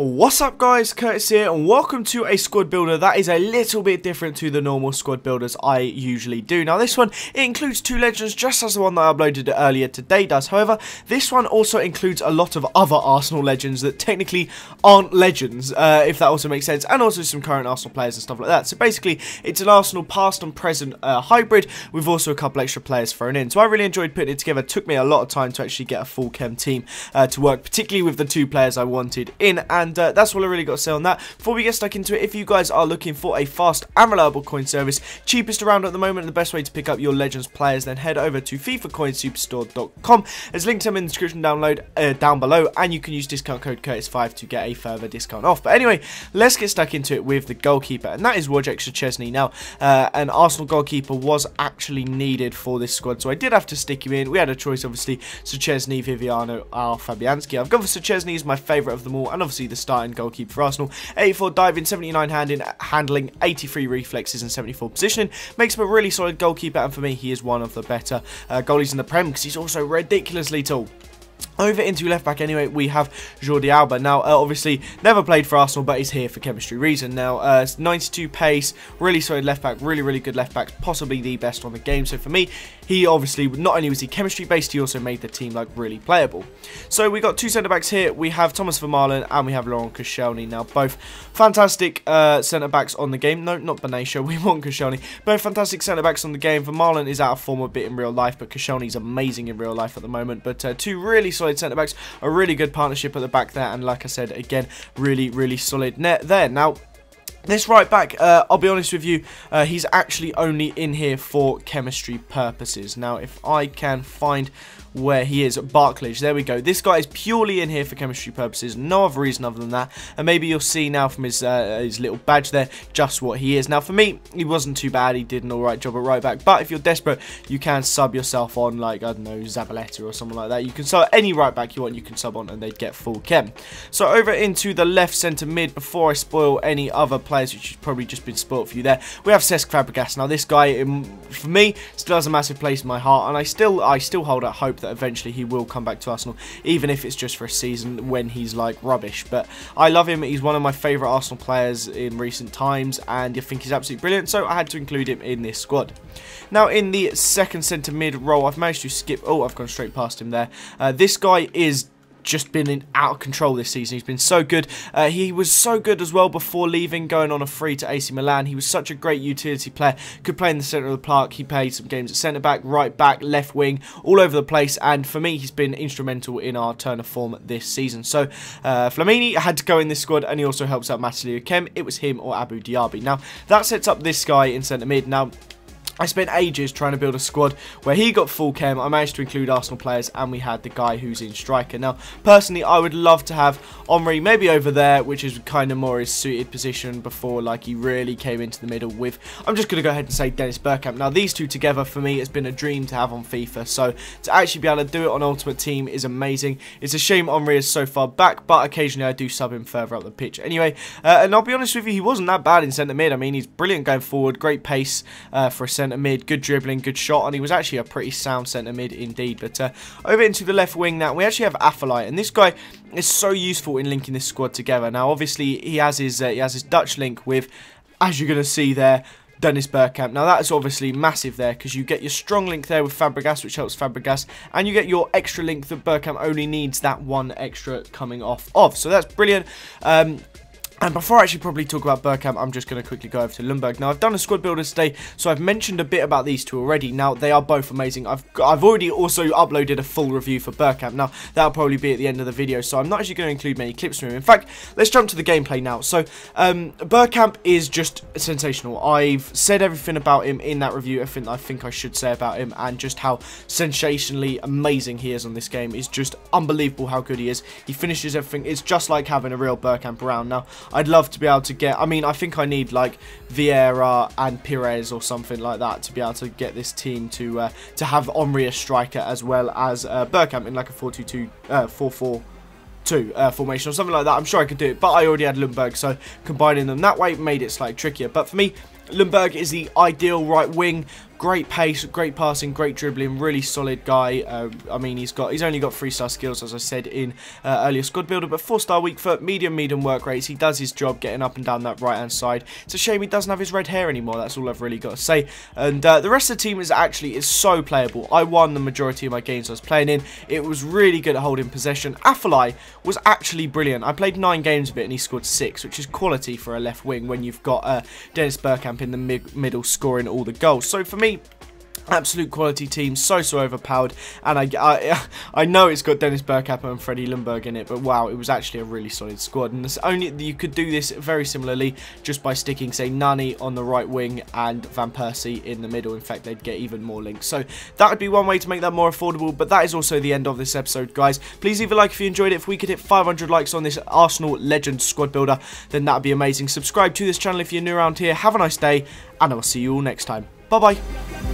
What's up guys, Curtis here and welcome to a squad builder that is a little bit different to the normal squad builders I usually do. Now this one, it includes two legends just as the one that I uploaded earlier today does. However, this one also includes a lot of other Arsenal legends that technically aren't legends, if that also makes sense, and also some current Arsenal players and stuff like that. So basically, it's an Arsenal past and present hybrid with also a couple extra players thrown in. So I really enjoyed putting it together. It took me a lot of time to actually get a full chem team to work, particularly with the two players I wanted in, and that's all I really got to say on that. Before we get stuck into it, if you guys are looking for a fast and reliable coin service, cheapest around at the moment and the best way to pick up your Legends players, then head over to FIFACoinSuperstore.com. There's links in the description down below, and you can use discount code Curtis5 to get a further discount off. But anyway, let's get stuck into it with the goalkeeper, and that is Wojciech Szczesny. Now, an Arsenal goalkeeper was actually needed for this squad, so I did have to stick him in. We had a choice, obviously, Szczesny, Viviano, or Fabianski. I've gone for Szczesny as my favourite of them all, and obviously the starting goalkeeper for Arsenal. 84 diving, 79 handling, 83 reflexes and 74 positioning. Makes him a really solid goalkeeper, and for me he is one of the better goalies in the Prem because he's also ridiculously tall. Over into left back anyway, we have Jordi Alba. Now, obviously, never played for Arsenal, but he's here for chemistry reason. Now, 92 pace, really solid left back, really good left back, possibly the best on the game. So for me, he obviously, not only was he chemistry based, he also made the team like really playable. So we got two centre backs here. We have Thomas Vermaelen and we have Laurent Koscielny. Now, both fantastic centre backs on the game. No, not Benatia, we want Koscielny. Both fantastic centre backs on the game. Vermaelen is out of form a bit in real life, but Koscielny's amazing in real life at the moment. But two really solid centre backs, a really good partnership at the back there, and like I said again, really solid net there. Now this right back, I'll be honest with you, he's actually only in here for chemistry purposes. Now if I can find where he is, Barclay, there we go. This guy is purely in here for chemistry purposes, no other reason other than that, and maybe you'll see now from his little badge there just what he is. Now for me, he wasn't too bad, he did an alright job at right back, but if you're desperate, you can sub yourself on, like, I don't know, Zabaleta or something like that. You can sub any right back you want, you can sub on and they'd get full chem. So over into the left centre mid, before I spoil any other players, which has probably just been spoilt for you there, we have Cesc Fabregas. Now this guy, for me, still has a massive place in my heart, and I still hold out hope that eventually he will come back to Arsenal, even if it's just for a season when he's like rubbish. But I love him, he's one of my favourite Arsenal players in recent times, and I think he's absolutely brilliant, so I had to include him in this squad. Now in the second centre mid role, I've managed to skip, oh, I've gone straight past him there. This guy is just been out of control this season. He's been so good. He was so good as well before leaving, going on a free to AC Milan. He was such a great utility player, could play in the centre of the park. He played some games at centre back, right back, left wing, all over the place, and for me he's been instrumental in our turn of form this season. So Flamini had to go in this squad, and he also helps out massively with chem. It was him or Abu Diaby. Now that sets up this guy in centre mid. Now I spent ages trying to build a squad where he got full chem. I managed to include Arsenal players, and we had the guy who's in striker. Now, personally, I would love to have Henry maybe over there, which is kind of more his suited position before, like, he really came into the middle with, I'm just going to go ahead and say Dennis Bergkamp. Now, these two together, for me, has been a dream to have on FIFA, so to actually be able to do it on Ultimate Team is amazing. It's a shame Henry is so far back, but occasionally I do sub him further up the pitch. Anyway, and I'll be honest with you, he wasn't that bad in centre mid. I mean, he's brilliant going forward, great pace for a centre mid, good dribbling, good shot, and he was actually a pretty sound centre mid indeed. But over into the left wing now, we actually have Affolite, and this guy is so useful in linking this squad together. Now obviously he has his Dutch link with, as you're going to see there, Dennis Bergkamp. Now that is obviously massive there, because you get your strong link there with Fabregas, which helps Fabregas, and you get your extra link that Bergkamp only needs that one extra coming off of. So that's brilliant. And before I actually probably talk about Bergkamp, I'm just going to quickly go over to Ljungberg. Now, I've done a squad builder today, so I've mentioned a bit about these two already. Now, they are both amazing. I've already also uploaded a full review for Bergkamp. Now, that'll probably be at the end of the video, so I'm not actually going to include many clips from him. In fact, let's jump to the gameplay now. So, Bergkamp is just sensational. I've said everything about him in that review, everything I think I should say about him, and just how sensationally amazing he is on this game. It's just unbelievable how good he is. He finishes everything. It's just like having a real Bergkamp around. Now, I'd love to be able to get, I mean, I think I need like Vieira and Pires or something like that to be able to get this team to have Henry as striker as well as Bergkamp in like a 4-2-2, 4-4-2 formation or something like that. I'm sure I could do it, but I already had Ljungberg, so combining them that way made it slightly trickier. But for me, Ljungberg is the ideal right wing, Great pace, great passing, great dribbling, really solid guy. I mean, he's only got 3-star skills, as I said in earlier squad builder, but 4-star weak foot, medium work rates. He does his job getting up and down that right hand side. It's a shame he doesn't have his red hair anymore. That's all I've really got to say. And the rest of the team is so playable. I won the majority of my games I was playing in. It was really good at holding possession. Afellay was actually brilliant. I played 9 games of it and he scored 6, which is quality for a left wing when you've got Dennis Bergkamp in the middle scoring all the goals. So for me, absolute quality team, so overpowered, and I know it's got Dennis Bergkamp and Freddie Ljungberg in it, but wow, it was actually a really solid squad. And you could do this very similarly just by sticking, say, Nani on the right wing and Van Persie in the middle. In fact, they'd get even more links. So that would be one way to make that more affordable, but that is also the end of this episode, guys. Please leave a like if you enjoyed it. If we could hit 500 likes on this Arsenal Legends squad builder, then that would be amazing. Subscribe to this channel if you're new around here. Have a nice day, and I will see you all next time. Bye-bye.